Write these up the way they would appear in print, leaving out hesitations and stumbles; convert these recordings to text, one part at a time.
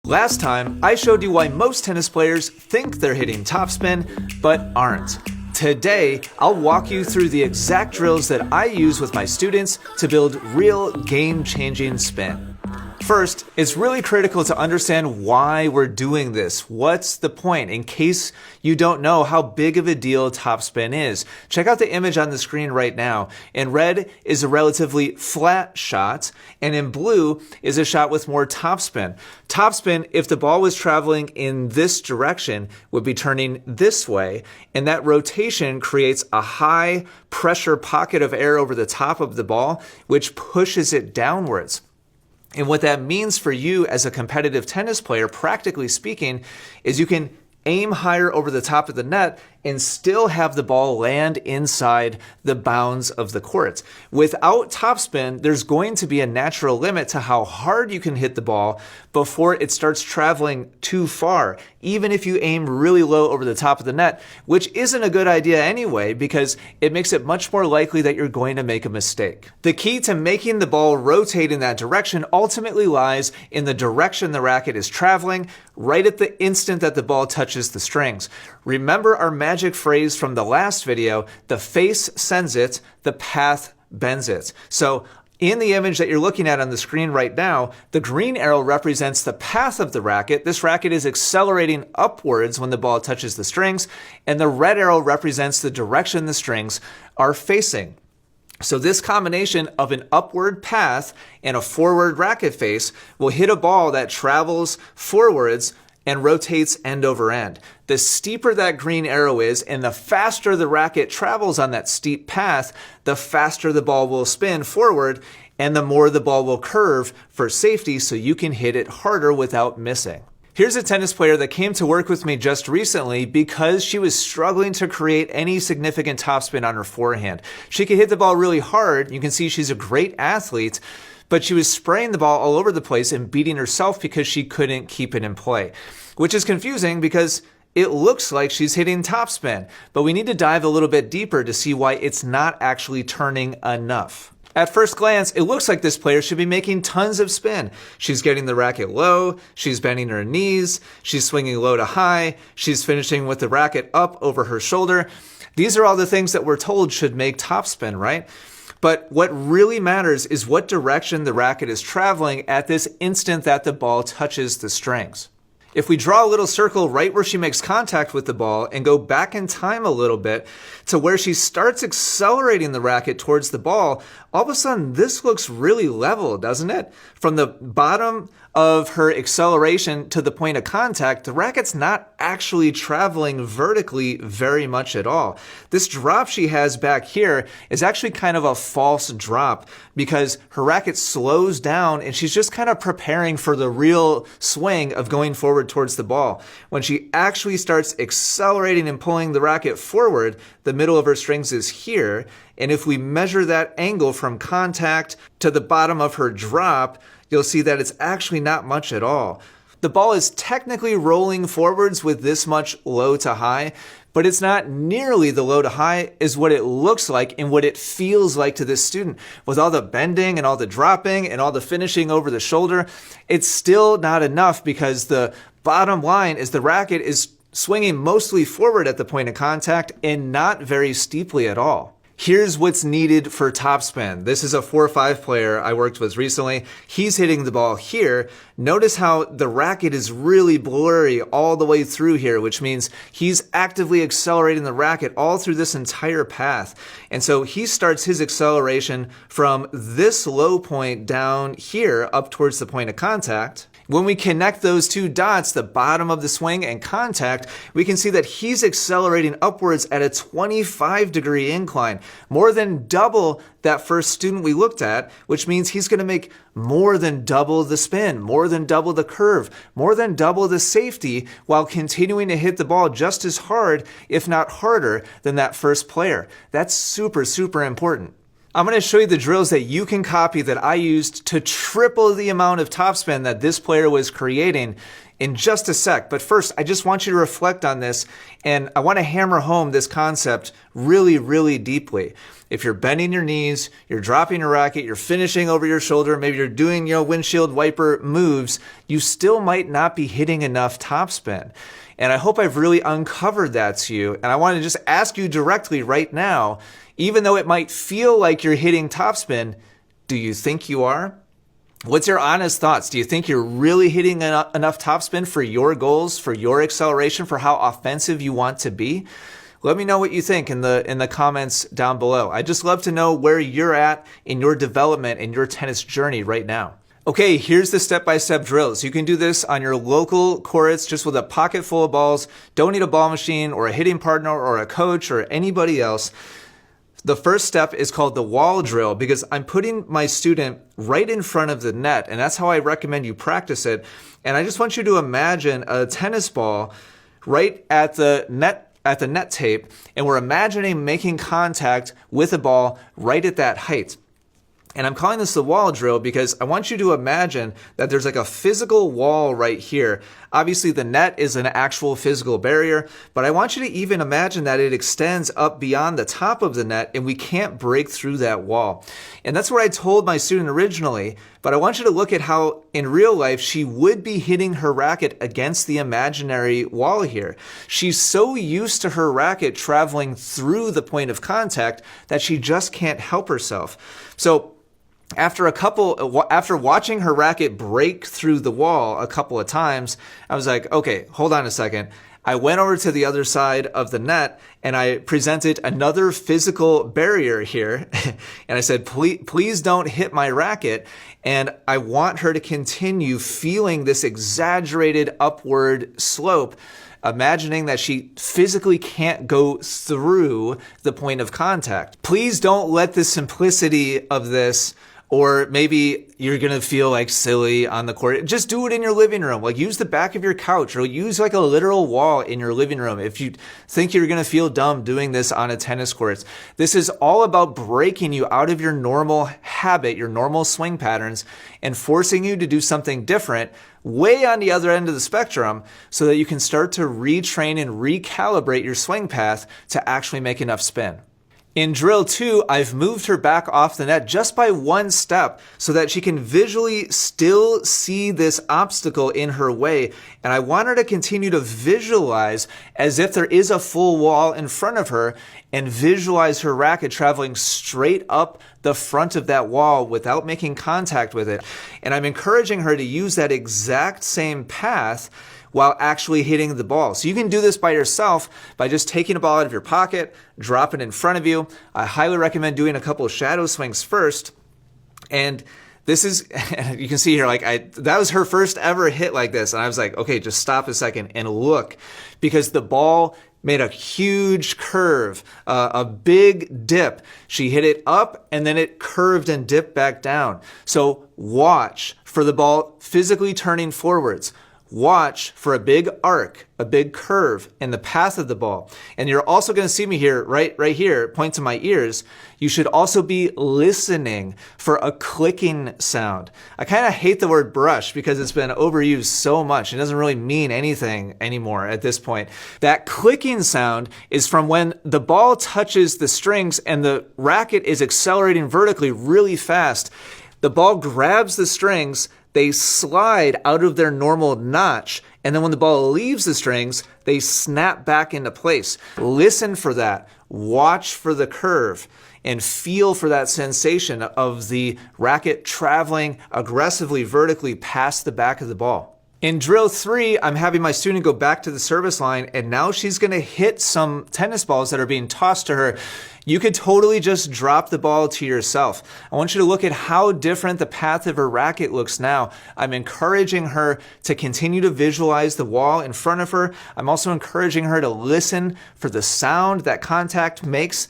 Last time, I showed you why most tennis players think they're hitting topspin, but aren't. Today, I'll walk you through the exact drills that I use with my students to build real game-changing spin. First, it's really critical to understand why we're doing this. What's the point? In case you don't know how big of a deal topspin is, check out the image on the screen right now. In red is a relatively flat shot, and in blue is a shot with more topspin. Topspin, if the ball was traveling in this direction, would be turning this way, and that rotation creates a high pressure pocket of air over the top of the ball, which pushes it downwards. And what that means for you as a competitive tennis player, practically speaking, is you can aim higher over the top of the net and still have the ball land inside the bounds of the court. Without topspin, there's going to be a natural limit to how hard you can hit the ball before it starts traveling too far, even if you aim really low over the top of the net, which isn't a good idea anyway, because it makes it much more likely that you're going to make a mistake. The key to making the ball rotate in that direction ultimately lies in the direction the racket is traveling, right at the instant that the ball touches the strings. Remember our magic phrase from the last video, the face sends it, the path bends it. So in the image that you're looking at on the screen right now, the green arrow represents the path of the racket. This racket is accelerating upwards when the ball touches the strings, and the red arrow represents the direction the strings are facing. So this combination of an upward path and a forward racket face will hit a ball that travels forwards and rotates end over end. The steeper that green arrow is and the faster the racket travels on that steep path, the faster the ball will spin forward and the more the ball will curve for safety so you can hit it harder without missing. Here's a tennis player that came to work with me just recently because she was struggling to create any significant topspin on her forehand. She could hit the ball really hard. You can see she's a great athlete, but she was spraying the ball all over the place and beating herself because she couldn't keep it in play, which is confusing because it looks like she's hitting topspin, but we need to dive a little bit deeper to see why it's not actually turning enough. At first glance, it looks like this player should be making tons of spin. She's getting the racket low, she's bending her knees, she's swinging low to high, she's finishing with the racket up over her shoulder. These are all the things that we're told should make topspin, right? But what really matters is what direction the racket is traveling at this instant that the ball touches the strings. If we draw a little circle right where she makes contact with the ball and go back in time a little bit to where she starts accelerating the racket towards the ball, all of a sudden this looks really level, doesn't it? From the bottom of her acceleration to the point of contact, the racket's not actually traveling vertically very much at all. This drop she has back here is actually kind of a false drop because her racket slows down and she's just kind of preparing for the real swing of going forward towards the ball. When she actually starts accelerating and pulling the racket forward, the middle of her strings is here. And if we measure that angle from contact to the bottom of her drop, you'll see that it's actually not much at all. The ball is technically rolling forwards with this much low to high, but it's not nearly the low to high is what it looks like and what it feels like to this student. With all the bending and all the dropping and all the finishing over the shoulder, it's still not enough because the bottom line is the racket is swinging mostly forward at the point of contact and not very steeply at all. Here's what's needed for topspin. This is a 4-5 player I worked with recently. He's hitting the ball here. Notice how the racket is really blurry all the way through here, which means he's actively accelerating the racket all through this entire path. And so he starts his acceleration from this low point down here up towards the point of contact. When we connect those two dots, the bottom of the swing and contact, we can see that he's accelerating upwards at a 25-degree incline, more than double that first student we looked at, which means he's going to make more than double the spin, more than double the curve, more than double the safety while continuing to hit the ball just as hard, if not harder, than that first player. That's super, super important. I'm going to show you the drills that you can copy that I used to triple the amount of topspin that this player was creating in just a sec. But first, I just want you to reflect on this, and I want to hammer home this concept really, really deeply. If you're bending your knees, you're dropping your racket, you're finishing over your shoulder, maybe you're doing, windshield wiper moves, you still might not be hitting enough topspin. And I hope I've really uncovered that to you. And I want to just ask you directly right now, even though it might feel like you're hitting topspin, do you think you are? What's your honest thoughts? Do you think you're really hitting enough topspin for your goals, for your acceleration, for how offensive you want to be? Let me know what you think in the comments down below. I'd just love to know where you're at in your development and your tennis journey right now. Okay, here's the step-by-step drills. You can do this on your local courts just with a pocket full of balls. Don't need a ball machine or a hitting partner or a coach or anybody else. The first step is called the wall drill because I'm putting my student right in front of the net, and that's how I recommend you practice it. And I just want you to imagine a tennis ball right at the net tape, and we're imagining making contact with a ball right at that height. And I'm calling this the wall drill because I want you to imagine that there's like a physical wall right here. Obviously, the net is an actual physical barrier, but I want you to even imagine that it extends up beyond the top of the net and we can't break through that wall. And that's what I told my student originally, but I want you to look at how in real life she would be hitting her racket against the imaginary wall here. She's so used to her racket traveling through the point of contact that she just can't help herself. So after watching her racket break through the wall a couple of times, I was like, okay, hold on a second. I went over to the other side of the net and I presented another physical barrier here. And I said, please don't hit my racket. And I want her to continue feeling this exaggerated upward slope, imagining that she physically can't go through the point of contact. Please don't let the simplicity of this, or maybe you're going to feel like silly on the court. Just do it in your living room. Like use the back of your couch or use like a literal wall in your living room. If you think you're going to feel dumb doing this on a tennis court, this is all about breaking you out of your normal habit, your normal swing patterns, and forcing you to do something different way on the other end of the spectrum so that you can start to retrain and recalibrate your swing path to actually make enough spin. In drill 2, I've moved her back off the net just by one step so that she can visually still see this obstacle in her way. And I want her to continue to visualize as if there is a full wall in front of her and visualize her racket traveling straight up the front of that wall without making contact with it. And I'm encouraging her to use that exact same path while actually hitting the ball. So you can do this by yourself by just taking a ball out of your pocket, drop it in front of you. I highly recommend doing a couple of shadow swings first. And this is, you can see here, that was her first ever hit like this. And I was like, okay, just stop a second and look, because the ball made a huge curve, a big dip. She hit it up and then it curved and dipped back down. So watch for the ball physically turning forwards. Watch for a big arc, a big curve in the path of the ball. And you're also going to see me here, right here, point to my ears. You should also be listening for a clicking sound. I kind of hate the word brush because it's been overused so much. It doesn't really mean anything anymore at this point. That clicking sound is from when the ball touches the strings and the racket is accelerating vertically really fast. The ball grabs the strings, they slide out of their normal notch, and then when the ball leaves the strings, they snap back into place. Listen for that. Watch for the curve and feel for that sensation of the racket traveling aggressively vertically past the back of the ball. In drill 3, I'm having my student go back to the service line, and now she's going to hit some tennis balls that are being tossed to her. You could totally just drop the ball to yourself. I want you to look at how different the path of her racket looks now. I'm encouraging her to continue to visualize the wall in front of her. I'm also encouraging her to listen for the sound that contact makes.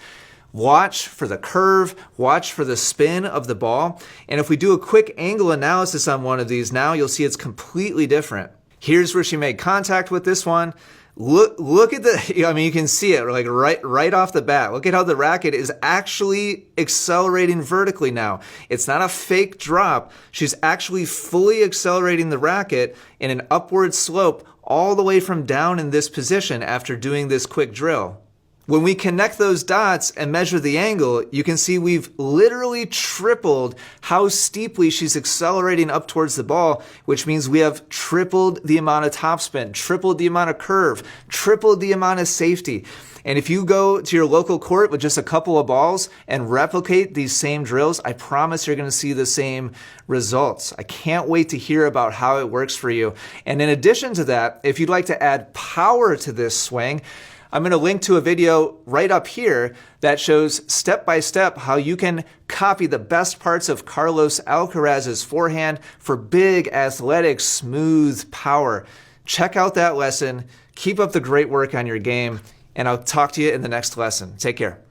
Watch for the curve, watch for the spin of the ball. And if we do a quick angle analysis on one of these now, you'll see it's completely different. Here's where she made contact with this one. Look at the, I mean, you can see it like right off the bat. Look at how the racket is actually accelerating vertically now. It's not a fake drop. She's actually fully accelerating the racket in an upward slope all the way from down in this position after doing this quick drill. When we connect those dots and measure the angle, you can see we've literally tripled how steeply she's accelerating up towards the ball, which means we have tripled the amount of topspin, tripled the amount of curve, tripled the amount of safety. And if you go to your local court with just a couple of balls and replicate these same drills, I promise you're going to see the same results. I can't wait to hear about how it works for you. And in addition to that, if you'd like to add power to this swing, I'm going to link to a video right up here that shows step by step how you can copy the best parts of Carlos Alcaraz's forehand for big, athletic, smooth power. Check out that lesson. Keep up the great work on your game, and I'll talk to you in the next lesson. Take care.